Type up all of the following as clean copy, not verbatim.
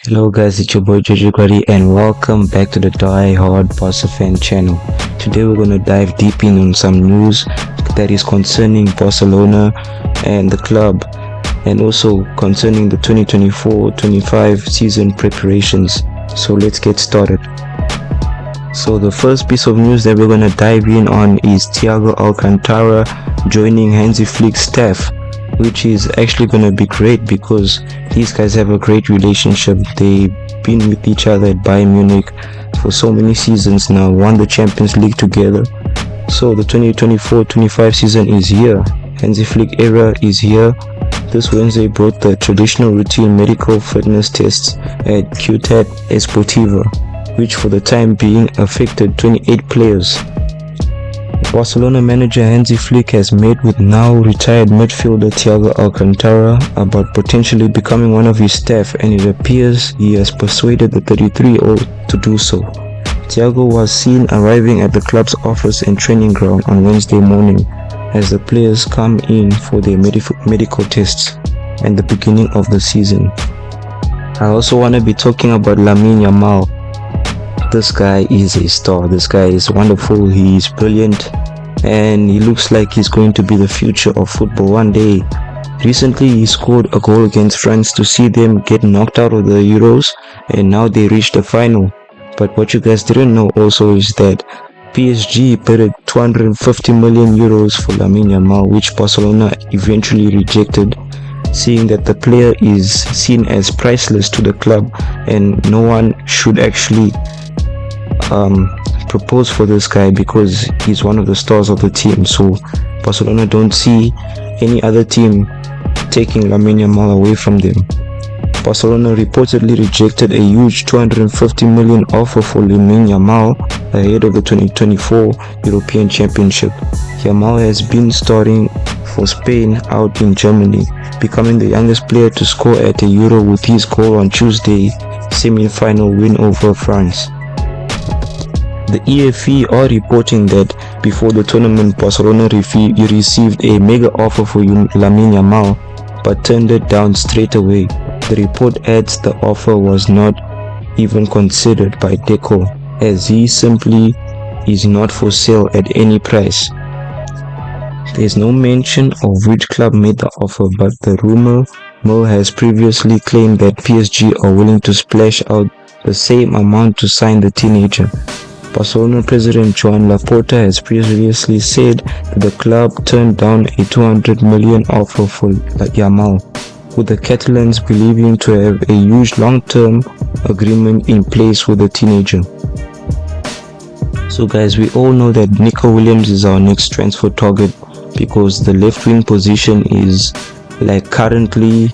Hello guys, it's your boy Jojo Kwari and welcome back to the Die Hard Barca fan channel. Today we're gonna dive deep in on some news that is concerning Barcelona and the club, and also concerning the 2024-25 season preparations. So let's get started. So the first piece of news that we're gonna dive in on is Thiago Alcantara joining Hansi Flick's staff, which is actually going to be great because these guys have a great relationship. They've been with each other at Bayern Munich for so many seasons now, won the Champions League together. So the 2024-25 season is here. Hansi Flick era is here. This Wednesday brought the traditional routine medical fitness tests at Ciutat Esportiva, which for the time being affected 28 players. Barcelona manager Hansi Flick has met with now retired midfielder Thiago Alcantara about potentially becoming one of his staff, and it appears he has persuaded the 33-year-old to do so. Thiago was seen arriving at the club's office and training ground on Wednesday morning as the players come in for their medical tests and the beginning of the season. I also want to be talking about Lamine Yamal. This guy is a star. This guy is wonderful. He is brilliant, and he looks like he's going to be the future of football one day. Recently, he scored a goal against France to see them get knocked out of the Euros, and now they reached the final. But what you guys didn't know also is that PSG paid 250 million euros for Lamine Yamal, which Barcelona eventually rejected, seeing that the player is seen as priceless to the club and no one should actually propose for this guy because he's one of the stars of the team. So Barcelona don't see any other team taking Lamine Yamal away from them. Barcelona reportedly rejected a huge 250 million offer for Lamine Yamal ahead of the 2024 European Championship. Yamal has been starting for Spain out in Germany, becoming the youngest player to score at a Euro with his goal on Tuesday semi-final win over France. The EFE are reporting that before the tournament, Barcelona received a mega offer for Lamine Yamal but turned it down straight away. The report adds the offer was not even considered by Deco, as he simply is not for sale at any price. There is no mention of which club made the offer, but the rumor mill has previously claimed that PSG are willing to splash out the same amount to sign the teenager. Barcelona president Joan Laporta has previously said that the club turned down a 200 million offer for Yamal, with the Catalans believing to have a huge long-term agreement in place with the teenager. So guys, we all know that Nico Williams is our next transfer target because the left wing position is currently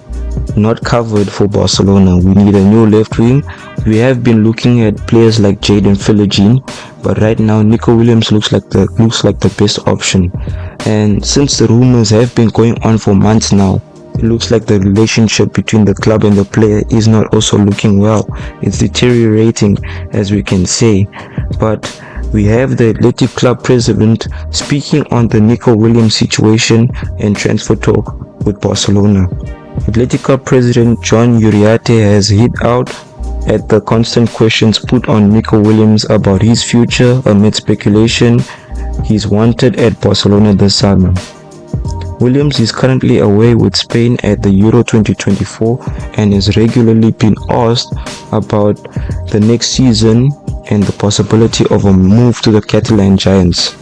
not covered for Barcelona. We need a new left wing. We have been looking at players like Jadon Philogene, but right now Nico Williams looks like the best option. And since the rumors have been going on for months now, it looks like the relationship between the club and the player is not also looking well. It's deteriorating, as we can say. But we have the Athletic Club president speaking on the Nico Williams situation and transfer talk with Barcelona. Athletic Club president John Uriarte has hit out at the constant questions put on Nico Williams about his future amid speculation he's wanted at Barcelona this summer. Williams is currently away with Spain at the Euro 2024 and has regularly been asked about the next season and the possibility of a move to the Catalan Giants.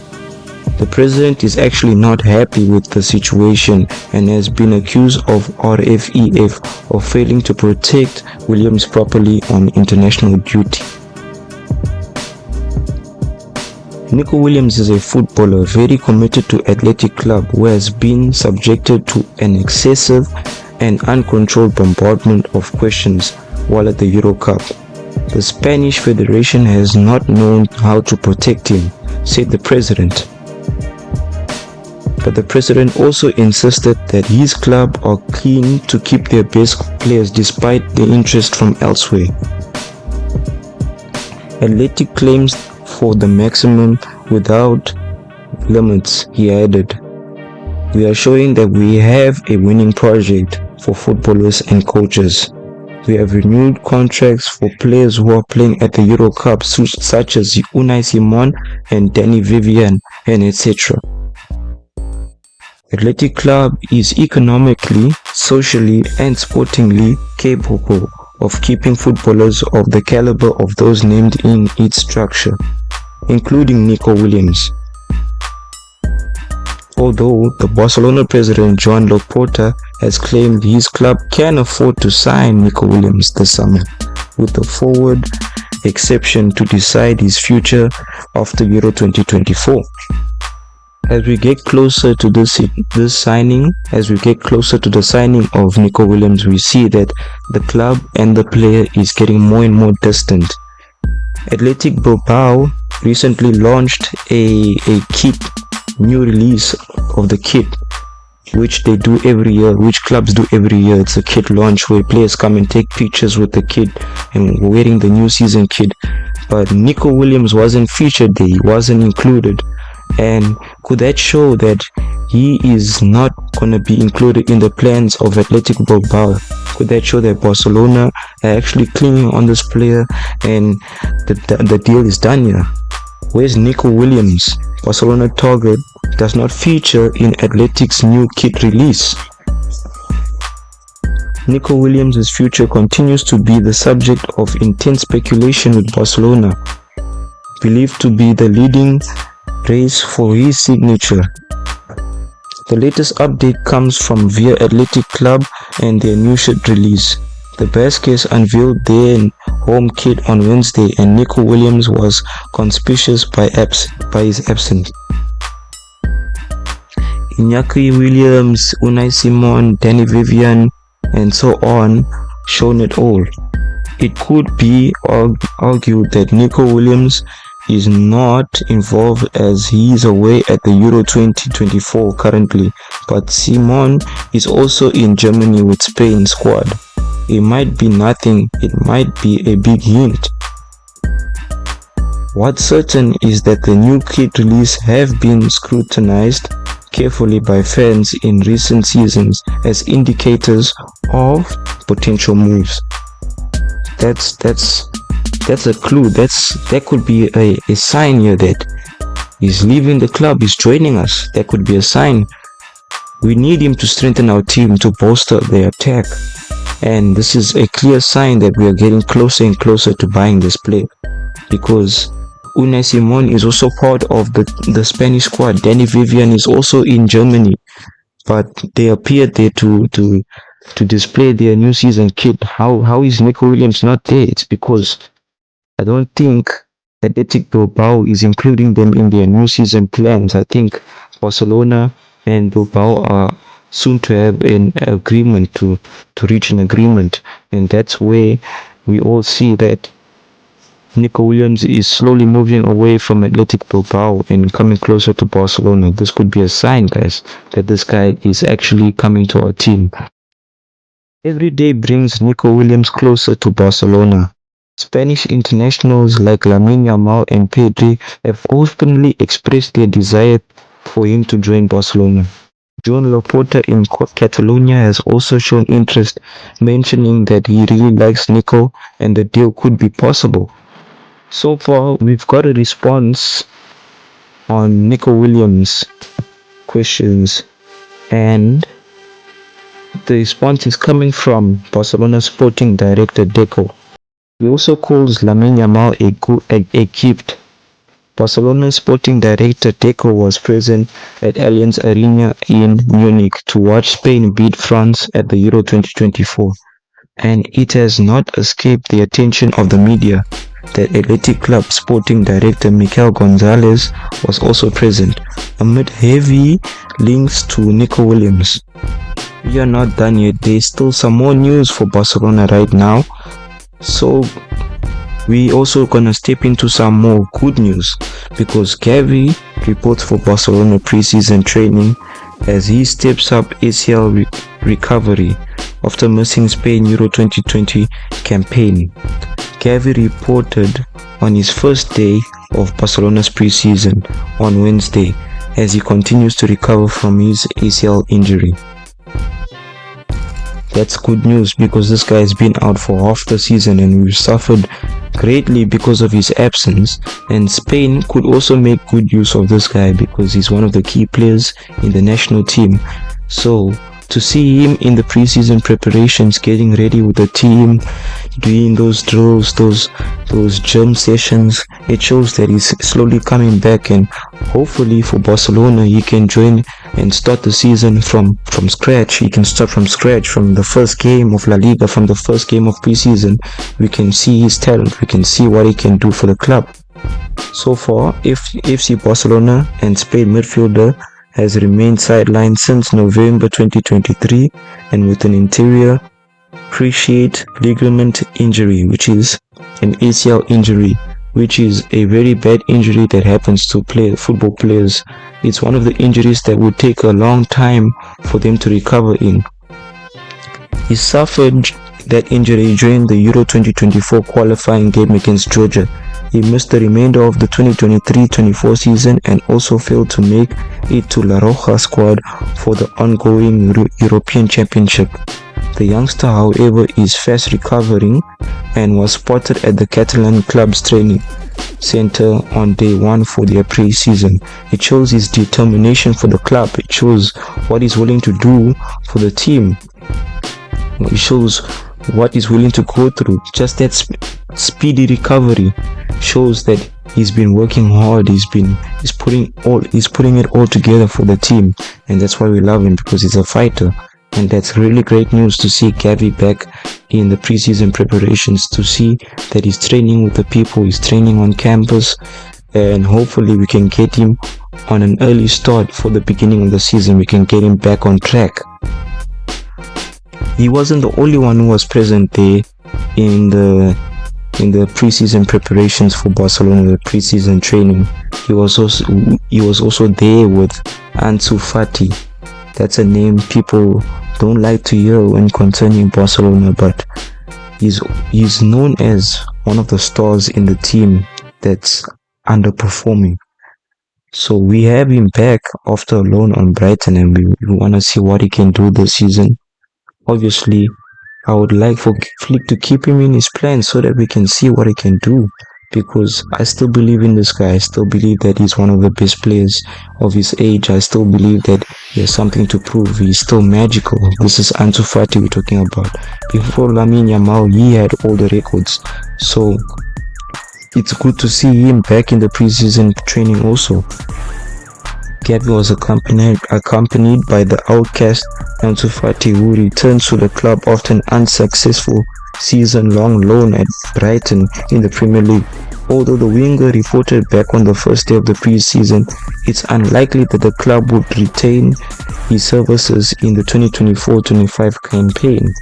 The president is actually not happy with the situation and has been accused of RFEF of failing to protect Williams properly on international duty. Nico Williams is a footballer very committed to Athletic Club who has been subjected to an excessive and uncontrolled bombardment of questions while at the Euro Cup. The Spanish Federation has not known how to protect him, said the president. But the president also insisted that his club are keen to keep their best players despite the interest from elsewhere. Athletic claims for the maximum without limits, he added. We are showing that we have a winning project for footballers and coaches. We have renewed contracts for players who are playing at the Euro Cup, such as Unai Simon and Danny Vivian, and etc. Athletic Club is economically, socially, and sportingly capable of keeping footballers of the caliber of those named in its structure, including Nico Williams. Although the Barcelona president Joan Laporta has claimed his club can afford to sign Nico Williams this summer, with the forward exception to decide his future after Euro 2024. As we get closer to the signing of Nico Williams, we see that the club and the player is getting more and more distant. Athletic Bilbao recently launched a new release of the kit, which clubs do every year. It's a kit launch where players come and take pictures with the kit and wearing the new season kit. But Nico Williams wasn't featured there, he wasn't included. And could that show that he is not going to be included in the plans of Athletic Bilbao? Could that show that Barcelona are actually clinging on this player and the deal is done here? Where's Nico Williams? Barcelona target does not feature in Athletic's new kit release. Nico Williams' future continues to be the subject of intense speculation, with Barcelona believed to be the leading race for his signature. The latest update comes from Via Athletic Club and their new shirt release. The Basques unveiled their home kit on Wednesday, and Nico Williams was conspicuous by his absence. Iñaki Williams, Unai Simon, Danny Vivian, and so on shown it all. It could be argued that Nico Williams is not involved as he is away at the Euro 2024 currently, but Simon is also in Germany with Spain squad. It might be nothing, it might be a big hint. What's certain is that the new kit release have been scrutinized carefully by fans in recent seasons as indicators of potential moves. That's a clue. That could be a sign here that he's leaving the club, he's joining us. That could be a sign. We need him to strengthen our team, to bolster their attack. And this is a clear sign that we are getting closer and closer to buying this player, because Unai Simon is also part of the Spanish squad. Danny Vivian is also in Germany, but they appeared there to display their new season kit. How is Nico Williams not there? It's because I don't think Athletic Bilbao is including them in their new season plans. I think Barcelona and Bilbao are soon to have an agreement, to reach an agreement, and that's where we all see that Nico Williams is slowly moving away from Athletic Bilbao and coming closer to Barcelona. This could be a sign, guys, that this guy is actually coming to our team. Every day brings Nico Williams closer to Barcelona. Spanish internationals like Lamine Yamal and Pedri have openly expressed their desire for him to join Barcelona. Joan Laporta in Catalonia has also shown interest, mentioning that he really likes Nico and the deal could be possible. So far, we've got a response on Nico Williams' questions, and the response is coming from Barcelona sporting director Deco. He also calls Lamine Yamal a gift. Barcelona sporting director Deco was present at Allianz Arena in Munich to watch Spain beat France at the Euro 2024, and it has not escaped the attention of the media that Athletic Club sporting director Mikel Gonzalez was also present, amid heavy links to Nico Williams. We are not done yet. There's still some more news for Barcelona right now, so we also gonna step into some more good news, because Gavi reports for Barcelona preseason training as he steps up ACL recovery after missing Spain Euro 2020 campaign. Gavi reported on his first day of Barcelona's preseason on Wednesday as he continues to recover from his ACL injury. That's good news because this guy has been out for half the season and we've suffered greatly because of his absence. And Spain could also make good use of this guy because he's one of the key players in the national team. So to see him in the preseason preparations, getting ready with the team, doing those drills, those gym sessions, it shows that he's slowly coming back, and hopefully for Barcelona he can join and start the season from scratch. He can start from scratch, from the first game of La Liga, from the first game of preseason. We can see his talent, we can see what he can do for the club. So far, FC Barcelona and Spain midfielder has remained sidelined since November 2023 and with an anterior cruciate ligament injury, which is an ACL injury, which is a very bad injury that happens to football players. It's one of the injuries that would take a long time for them to recover in. He suffered that injury during the Euro 2024 qualifying game against Georgia. He missed the remainder of the 2023-24 season and also failed to make it to La Roja squad for the ongoing European Championship. The youngster, however, is fast recovering and was spotted at the Catalan club's training center on day one for their pre-season. It shows his determination for the club. It shows what he's willing to do for the team. It shows what he's willing to go through. Just that speedy recovery shows that he's been working hard. He's putting it all together for the team, and that's why we love him, because he's a fighter. And that's really great news to see Gavi back in the preseason preparations, to see that he's training with the people, he's training on campus, and hopefully we can get him on an early start for the beginning of the season. We can get him back on track. He wasn't the only one who was present there in the preseason preparations for Barcelona, the preseason training. He was also there with Ansu Fati. That's a name people don't like to hear when concerning Barcelona, but he's known as one of the stars in the team that's underperforming. So we have him back after a loan on Brighton, and we want to see what he can do this season. Obviously, I would like for Flick to keep him in his plans so that we can see what he can do, because I still believe in this guy. I still believe that he's one of the best players of his age. I still believe that he has something to prove. He's still magical. This is Ansu Fati we're talking about. Before Lamine Yamal, he had all the records. So it's good to see him back in the preseason training also. Gavi was accompanied by the outcast Ansu Fati, who returns to the club after an unsuccessful season-long loan at Brighton in the Premier League. Although the winger reported back on the first day of the preseason, it's unlikely that the club would retain his services in the 2024-25 campaign.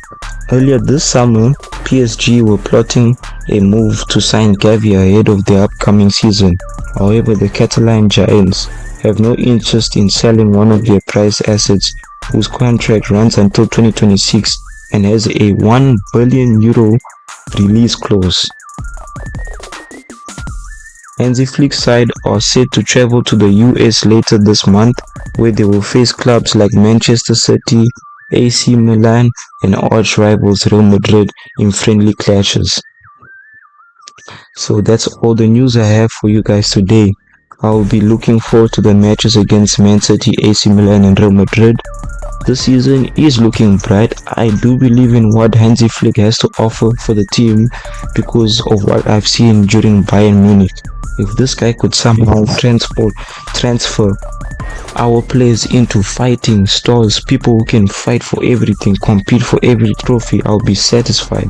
Earlier this summer, PSG were plotting a move to sign Gavi ahead of the upcoming season. However, the Catalan giants have no interest in selling one of their prized assets, whose contract runs until 2026 and has a €1 billion release clause. Hansi Flick's side are set to travel to the US later this month, where they will face clubs like Manchester City, AC Milan and arch rivals Real Madrid in friendly clashes. So that's all the news I have for you guys today. I will be looking forward to the matches against Man City, AC Milan and Real Madrid. This season is looking bright. I do believe in what Hansi Flick has to offer for the team because of what I've seen during Bayern Munich. If this guy could somehow transfer our players into fighting stars, people who can fight for everything, compete for every trophy, I'll be satisfied.